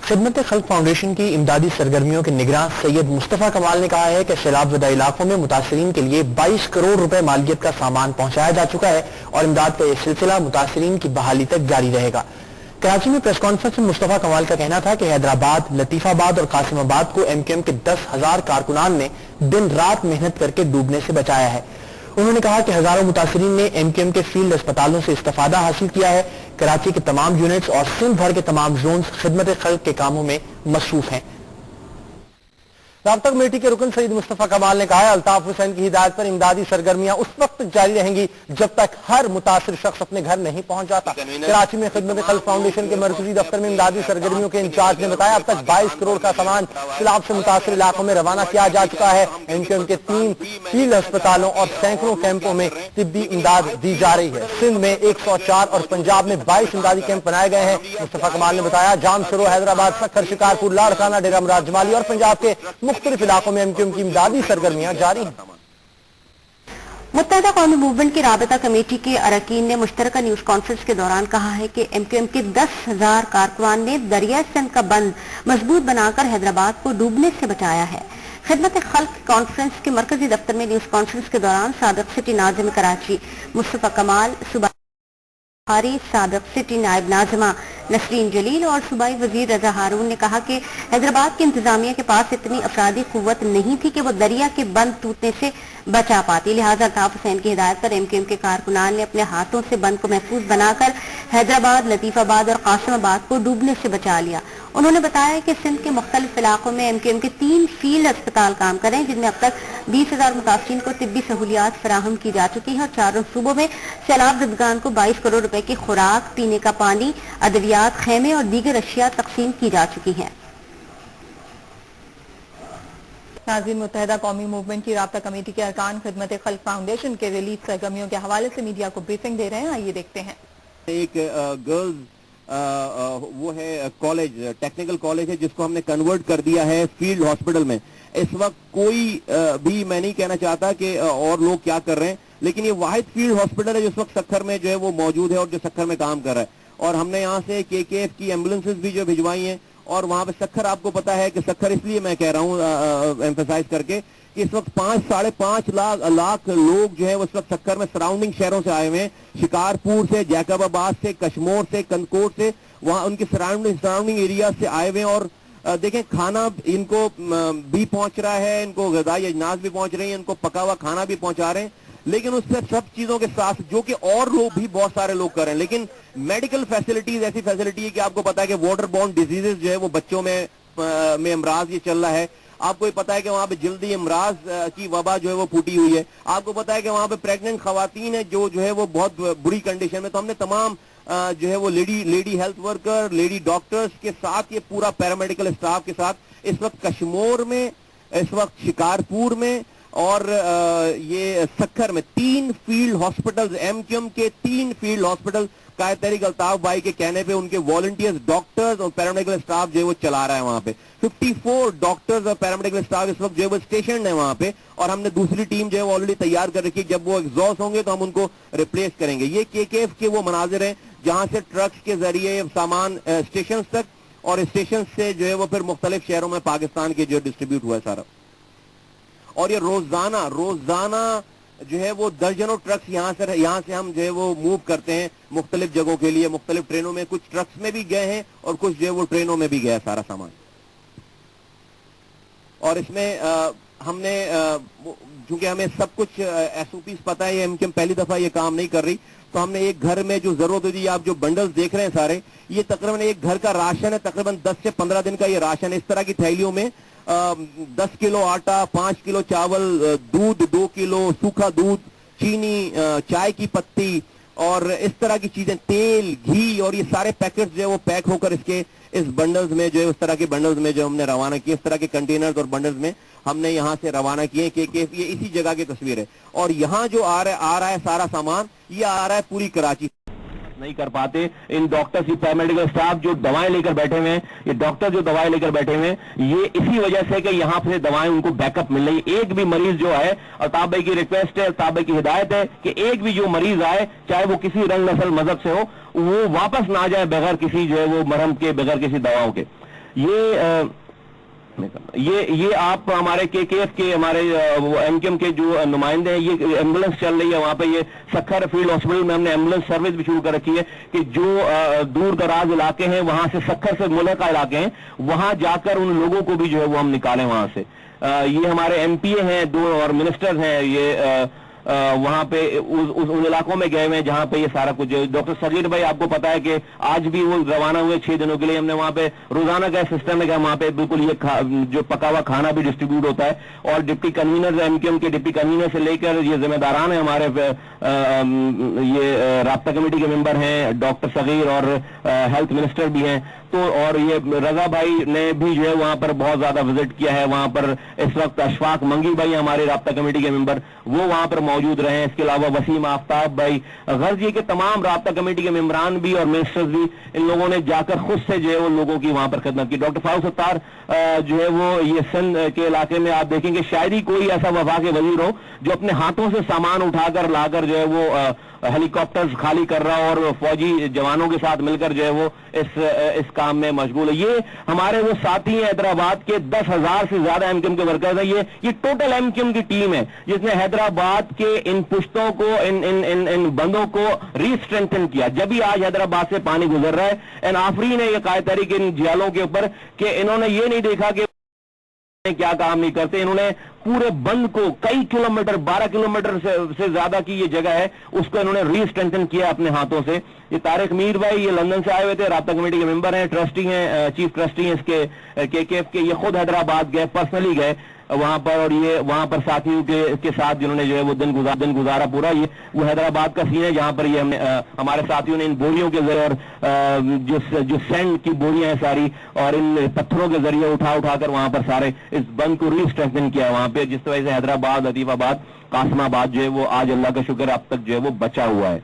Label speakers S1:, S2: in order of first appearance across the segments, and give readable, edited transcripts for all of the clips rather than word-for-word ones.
S1: خدمت خلق فاؤنڈیشن کی امدادی سرگرمیوں کے نگراں سید مصطفیٰ کمال نے کہا ہے کہ سیلاب زدہ علاقوں میں متاثرین کے لیے 22 کروڑ روپے مالیت کا سامان پہنچایا جا چکا ہے اور امداد کا یہ سلسلہ متاثرین کی بحالی تک جاری رہے گا۔ کراچی میں پریس کانفرنس میں مصطفیٰ کمال کا کہنا تھا کہ حیدرآباد، لطیف آباد اور قاسم آباد کو ایم کیو ایم کے 10,000 کارکنان نے دن رات محنت کر کے ڈوبنے سے بچایا ہے۔ انہوں نے کہا کہ ہزاروں متاثرین نے ایم کیو ایم کے فیلڈ اسپتالوں سے استفادہ حاصل کیا ہے۔ کراچی کے تمام یونٹس اور سندھ بھر کے تمام زونز خدمت خلق کے کاموں میں مصروف ہیں۔ رابطہ کمیٹی کے رکن سید مصطفیٰ کمال نے کہا ہے الطاف حسین کی ہدایت پر امدادی سرگرمیاں اس وقت جاری رہیں گی جب تک ہر متاثر شخص اپنے گھر نہیں پہنچ جاتا۔ کراچی میں خدمت خلق فاؤنڈیشن کے مرکزی دفتر میں امدادی سرگرمیوں کے انچارج نے بتایا اب تک 22 کروڑ کا سامان سیلاب سے متاثر علاقوں میں روانہ کیا جا چکا ہے۔ ایم کیو ایم کے 3 فیلڈ ہسپتالوں اور سینکڑوں کیمپوں میں طبی امداد دی جا رہی ہے۔ سندھ میں 104 اور پنجاب میں 22 امدادی کیمپ بنائے گئے ہیں۔ مصطفیٰ کمال نے بتایا جام سرو، حیدرآباد، سکھر، شکارپور، لاڑکانہ، ڈیرہ مراد جمالی اور پنجاب کے مختلف علاقوں میں کی امدادی سرگرمیاں جاری ہیں۔
S2: متحدہ قومی موومنٹ کی رابطہ کمیٹی کے اراکین نے مشترکہ نیوز کانفرنس کے دوران کہا ہے کہ ایم کیو ایم کے 10,000 کارکنان نے دریائے سندھ کا بند مضبوط بنا کر حیدرآباد کو ڈوبنے سے بچایا ہے۔ خدمت خلق کانفرنس کے مرکزی دفتر میں نیوز کانفرنس کے دوران سابق سٹی ناظم کراچی مصطفیٰ کمال، صوبائی بخاری، سابق سٹی نائب ناظمہ نسرین جلیل اور صوبائی وزیر رضا ہارون نے کہا کہ حیدرآباد کی انتظامیہ کے پاس اتنی افرادی قوت نہیں تھی کہ وہ دریا کے بند ٹوٹنے سے بچا پاتی، لہٰذا الطاف حسین کی ہدایت پر ایم کیو ایم کے کارکنان نے اپنے ہاتھوں سے بند کو محفوظ بنا کر حیدرآباد، لطیف آباد اور قاسم آباد کو ڈوبنے سے بچا لیا۔ انہوں نے بتایا کہ سندھ کے مختلف علاقوں میں ایم کیو ایم کے 3 فیلڈ اسپتال کام کریں جن میں اب تک 20,000 متاثرین کو طبی سہولیات فراہم کی جا چکی ہیں اور چاروں صوبوں میں سیلاب زدگان کو 22 کروڑ روپے کی خوراک، پینے کا پانی، ادویات، خیمے اور دیگر اشیاء تقسیم کی جا چکی ہیں۔
S3: ناظرین، متحدہ قومی موومنٹ کی رابطہ کمیٹی کے ارکان خدمت خلق فاؤنڈیشن کے ریلیف سرگرمیوں کے حوالے سے میڈیا کو بریفنگ دے رہے ہیں، آئیے دیکھتے ہیں۔
S4: ایک گرلز وہ ہے کالج، ٹیکنیکل کالج ہے جس کو ہم نے کنورٹ کر دیا ہے فیلڈ ہاسپٹل میں۔ اس وقت کوئی بھی میں نہیں کہنا چاہتا کہ اور لوگ کیا کر رہے ہیں، لیکن یہ واحد فیلڈ ہاسپٹل ہے جو اس وقت سکھر میں جو ہے وہ موجود ہے اور جو سکھر میں کام کر رہا ہے۔ اور ہم نے یہاں سے کے ایف کی ایمبولینسز بھی جو بھجوائی ہیں اور وہاں پہ سکھر، آپ کو پتا ہے کہ سکھر اس لیے میں کہہ رہا ہوں ایمفیسائز کر کے کہ اس وقت 5.5 لاکھ لوگ جو ہے اس وقت سکھر میں سراؤنڈنگ شہروں سے آئے ہوئے ہیں، شکارپور سے، جیکب آباد سے، کشمور سے، کنکوٹ سے، وہاں ان کی سراؤنڈنگ ایریا سے آئے ہوئے ہیں۔ اور دیکھیں کھانا ان کو بھی پہنچ رہا ہے، ان کو غذائی اجناس بھی پہنچ رہی ہیں، ان کو پکا ہوا کھانا بھی پہنچا رہے ہیں، لیکن اس سے سب چیزوں کے ساتھ جو کہ اور لوگ بھی بہت سارے لوگ کر رہے ہیں، لیکن میڈیکل فیسلٹیز ایسی فیسلٹی ہے کہ آپ کو پتا ہے کہ واٹر بورن ڈیزیزز جو ہے وہ بچوں میں امراض یہ چل رہا ہے۔ آپ کو یہ پتا ہے کہ وہاں پہ جلدی امراض کی وبا جو ہے وہ پھوٹی ہوئی ہے۔ آپ کو پتا ہے کہ وہاں پہ پریگننٹ خواتین ہیں جو ہے وہ بہت بری کنڈیشن میں، تو ہم نے تمام جو ہے وہ lady health worker, lady doctors کے ساتھ یہ پورا پیرامیڈیکل اسٹاف کے ساتھ اس وقت کشمور میں، اس وقت شکارپور میں اور یہ سکھر میں 3 field hospitals, M Q M کے 3 فیلڈ ہاسپٹل قائد تحریک الطاف بھائی کے کہنے پہ ان کے والنٹیئرز، ڈاکٹرز اور پیرامیڈیکل اسٹاف جو ہے وہ چلا رہا ہے وہاں پہ۔ 54 ڈاکٹرز اور پیرامیڈیکل اسٹاف اس وقت جو ہے وہ اسٹیشن ہے وہاں پہ، اور ہم نے دوسری ٹیم جو ہے وہ آلریڈی تیار کر رکھی ہے، جب وہ ایگزاسٹ ہوں گے تو ہم ان کو ریپلیس کریں گے۔ یہ کے ایف کے وہ مناظر ہیں جہاں سے ٹرکس کے ذریعے سامان اسٹیشنز تک اور اسٹیشن سے جو ہے وہ پھر مختلف شہروں میں پاکستان کے جو ڈسٹریبیوٹ ہوا ہے سارا۔ اور یہ روزانہ جو ہے وہ درجنوں ٹرکس یہاں سے ہم جو ہے وہ موو کرتے ہیں مختلف جگہوں کے لیے، مختلف ٹرینوں میں، کچھ ٹرکس میں بھی گئے ہیں اور کچھ جو ہے وہ ٹرینوں میں بھی گیا سارا سامان۔ اور اس میں ہم نے چونکہ ہمیں سب کچھ ایس او پیز پتا ہے، ہم پہلی دفعہ یہ کام نہیں کر رہی، تو ہم نے ایک گھر میں جو ضرورت ہوتی ہے، آپ جو بنڈلز دیکھ رہے ہیں سارے، یہ تقریباً ایک گھر کا راشن ہے، تقریباً 10 سے 15 دن کا یہ راشن ہے۔ اس طرح کی تھیلیوں میں 10 کلو آٹا، 5 کلو چاول، دودھ 2 کلو، سوکھا دودھ، چینی، چائے کی پتی اور اس طرح کی چیزیں، تیل، گھی، اور یہ سارے پیکٹس جو ہے وہ پیک ہو کر اس بنڈلز میں جو ہے اس طرح کے بنڈلز میں جو ہم نے روانہ کیے، اس طرح کے کنٹینرز اور بنڈلز میں ہم نے یہاں سے روانہ کیے کہ یہ اسی جگہ کی تصویر ہے۔ اور یہاں جو آ رہا ہے سارا سامان، یہ آ رہا ہے پوری کراچی نہیں کر پاتے۔ ان ڈاکٹرز کی پیرامیڈیکل اسٹاف جو دوائیں لے کر بیٹھے ہوئے ہیں، یہ ڈاکٹر جو دوائیں لے کر بیٹھے ہوئے ہیں، یہ اسی وجہ سے کہ یہاں سے دوائیں ان کو بیک اپ مل رہی ہے۔ ایک بھی مریض جو ہے، الطاف بھائی کی ریکویسٹ ہے، الطاف بھائی کی ہدایت ہے کہ ایک بھی جو مریض آئے، چاہے وہ کسی رنگ نسل مذہب سے ہو، وہ واپس نہ آ جائے بغیر کسی جو ہے وہ مرہم کے، بغیر کسی دواؤں کے۔ یہ آپ ہمارے کے ایف کے ہمارے ایم کیو ایم کے جو نمائندے ہیں، یہ ایمبولینس چل رہی ہے وہاں پہ، یہ سکھر فیلڈ ہاسپٹل میں ہم نے ایمبولینس سروس بھی شروع کر رکھی ہے کہ جو دور دراز علاقے ہیں وہاں سے سکھر سے ملحقہ علاقے ہیں وہاں جا کر ان لوگوں کو بھی جو ہے وہ ہم نکالیں وہاں سے۔ یہ ہمارے ایم پی اے ہیں 2 اور منسٹر ہیں، یہ وہاں پہ ان علاقوں میں گئے ہوئے ہیں جہاں پہ یہ سارا کچھ۔ ڈاکٹر صغیر بھائی آپ کو پتا ہے کہ آج بھی وہ روانہ ہوئے 6 دنوں کے لیے، ہم نے وہاں پہ روزانہ کا سسٹم ہے کہ وہاں پہ بالکل یہ جو پکا ہوا کھانا بھی ڈسٹریبیوٹ ہوتا ہے، اور deputy convener M Q M کے ڈپٹی کنوینر سے لے کر یہ ذمہ داران ہیں ہمارے یہ رابطہ کمیٹی کے ممبر ہیں ڈاکٹر صغیر اور ہیلتھ منسٹر بھی ہیں، تو اور یہ رضا بھائی نے بھی جو ہے وہاں پر بہت زیادہ وزٹ کیا ہے۔ وہاں پر اس وقت اشفاق منگی بھائی ہمارے رابطہ کمیٹی کے ممبر، وہ وہاں پر موجود رہے ہیں۔ اس کے علاوہ وسیم آفتاب بھائی، غرض یہ کہ تمام رابطہ کمیٹی کے ممبران بھی اور منسٹرز بھی، ان لوگوں نے جا کر خود سے جو ہے وہ لوگوں کی وہاں پر خدمت کی۔ ڈاکٹر فاروق ستار جو ہے وہ یہ سندھ کے علاقے میں آپ دیکھیں گے شاید ہی کوئی ایسا وفاق وزیر ہو جو اپنے ہاتھوں سے سامان اٹھا کر لا کر جو ہے وہ ہیلی کاپٹرز خالی کر رہا اور فوجی جوانوں کے ساتھ مل کر جو ہے وہ اس کام میں مشغول ہے۔ یہ ہمارے وہ ساتھی ہیں حیدرآباد کے 10,000 سے زیادہ ایم کیو ایم کے ورکرز ہیں۔ یہ ٹوٹل ایم کیو ایم کی ٹیم ہے جس نے حیدرآباد کے ان پشتوں کو ان بندوں کو ری اسٹرینتھن کیا۔ جب ہی آج حیدرآباد سے پانی گزر رہا ہے، ان آفرین ہے یہ قائد تحریک ان جیالوں کے اوپر کہ انہوں نے یہ نہیں دیکھا کہ کیا کام نہیں کرتے، انہوں نے پورے بند کو کئی کلومیٹر 12 کلومیٹر سے زیادہ کی یہ جگہ ہے اس کو انہوں نے ری اسٹرینتھن کیا اپنے ہاتھوں سے۔ یہ طارق میر بھائی یہ لندن سے آئے ہوئے تھے، رابطہ کمیٹی کے ممبر ہیں، ٹرسٹی ہیں، چیف ٹرسٹی ہیں اس کے کے ایف کے، یہ خود حیدرآباد گئے، پرسنلی گئے وہاں پر، اور یہ وہاں پر ساتھیوں کے ساتھ جنہوں نے جو ہے وہ دن گزارا پورا۔ یہ وہ حیدرآباد کا سین ہے جہاں پر یہ ہم نے ہمارے ساتھیوں نے ان بوریوں کے ذریعے اور جو سینڈ کی بوریاں ہیں ساری اور ان پتھروں کے ذریعے اٹھا کر وہاں پر سارے اس بند کو ری اسٹرینتھن کیا وہاں پہ، جس وجہ سے حیدرآباد، لطیف آباد، قاسم آباد جو ہے وہ آج اللہ کا شکر اب تک جو ہے وہ بچا ہوا ہے۔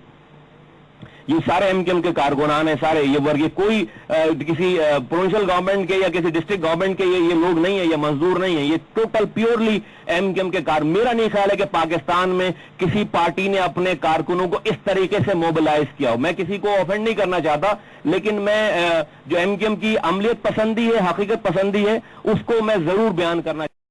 S4: یہ سارے ایم کیو ایم کے کارکنان ہیں سارے، یہ ورگ کوئی کسی پروونشل گورنمنٹ کے یا کسی ڈسٹرکٹ گورنمنٹ کے یہ لوگ نہیں ہیں، یہ مزدور نہیں ہیں، یہ total purely M Q M کے میرا نہیں خیال ہے کہ پاکستان میں کسی پارٹی نے اپنے کارکنوں کو اس طریقے سے موبلائز کیا ہو۔ میں کسی کو آفینڈ نہیں کرنا چاہتا، لیکن میں جو ایم کیو ایم کی عملیت پسندی ہے، حقیقت پسندی ہے، اس کو میں ضرور بیان کرنا چاہتا ہوں۔